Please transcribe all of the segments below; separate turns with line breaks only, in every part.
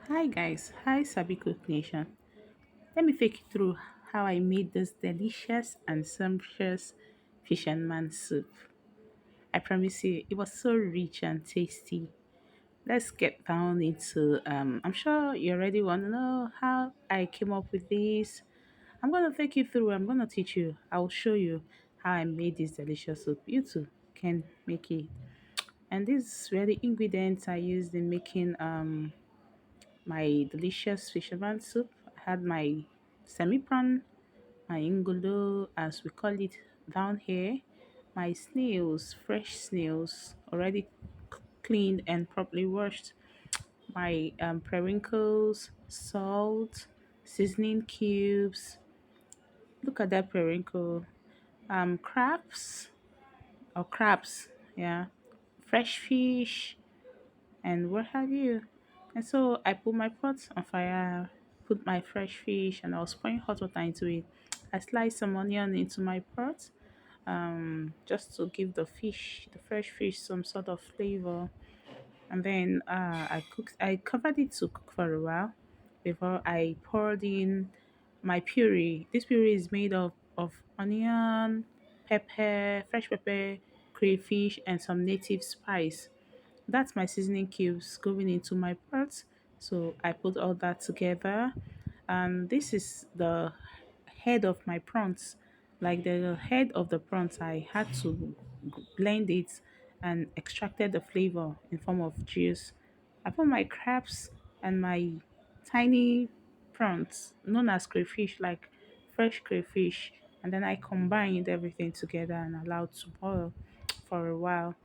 Hi guys, hi Sabi Cook Nation. Let me take you through how I made this delicious and sumptuous fisherman soup. I promise you, it was so rich and tasty. Let's get down into. I'm sure you already want to know how I came up with this. I'm gonna take you through. I'm gonna teach you. I'll show you how I made this delicious soup. You too can make it. And these were the ingredients I used in making my delicious fisherman soup. I had my semi prawn, my ingolo, as we call it down here, my snails, fresh snails, already cleaned and properly washed, my periwinkles, salt, seasoning cubes. Look at that periwinkle. Crabs or crabs, yeah, fresh fish, and what have you. And so I put my pot on fire, put my fresh fish, and I was pouring hot water into it. I sliced some onion into my pot, just to give the fresh fish, some sort of flavor. And then I covered it to cook for a while before I poured in my puree. This puree is made of onion, pepper, fresh pepper, crayfish, and some native spice. That's my seasoning cubes going into my pot. So I put all that together. And this is the head of my prawns. Like the head of the prawns, I had to blend it and extracted the flavor in form of juice. I put my crabs and my tiny prawns, known as crayfish, like fresh crayfish, and then I combined everything together and allowed to boil for a while.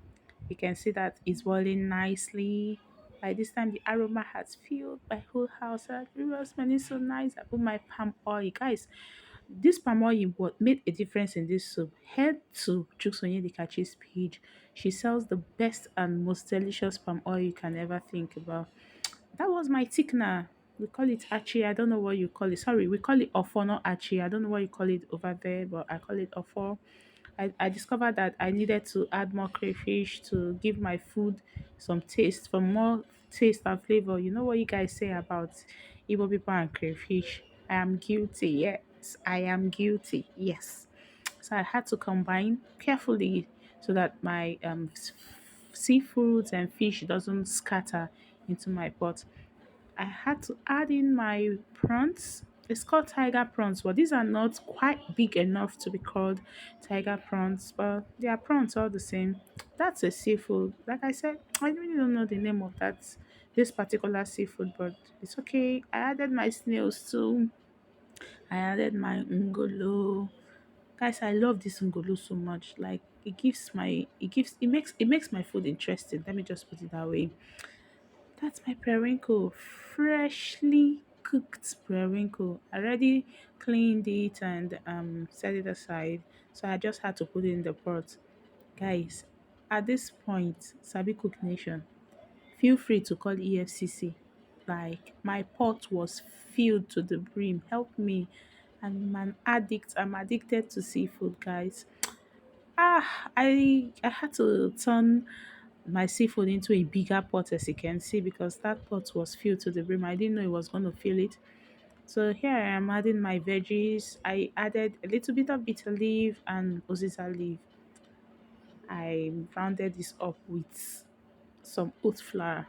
You can see that it's boiling nicely. By this time, the aroma has filled my whole house. It was smelling so nice. I put my palm oil. Guys, this palm oil what made a difference in this soup. Head to Chuksonye Dikachi's page. She sells the best and most delicious palm oil you can ever think about. That was my thickener. We call it achi. I don't know what you call it. Sorry, we call it ofo, not achi. I don't know what you call it over there, but I call it ofo. I discovered that I needed to add more crayfish to give my food some taste, for more taste and flavor. You know what you guys say about Igbo people and crayfish? I am guilty. Yes, I am guilty. Yes. So I had to combine carefully so that my seafoods and fish doesn't scatter into my pot. I had to add in my prawns. It's called tiger prawns, but these are not quite big enough to be called tiger prawns, but they are prawns all the same. That's a seafood. Like I said, I really don't know the name of this particular seafood, but it's okay. I added my snails too. I added my ngolo. Guys, I love this ngolo so much. Like it makes my food interesting. Let me just put it that way. That's my periwinkle, freshly cooked periwinkle. I already cleaned it and set it aside. So I just had to put it in the pot. Guys, at this point, Sabi Cook Nation, feel free to call EFCC. Like my pot was filled to the brim. Help me. I'm an addict. I'm addicted to seafood, guys. I had to turn my seafood into a bigger pot, as you can see, because that pot was filled to the brim. I didn't know it was going to fill it. So here I am adding my veggies. I added a little bit of bitter leaf and uziza leaf. I rounded this up with some oat flour.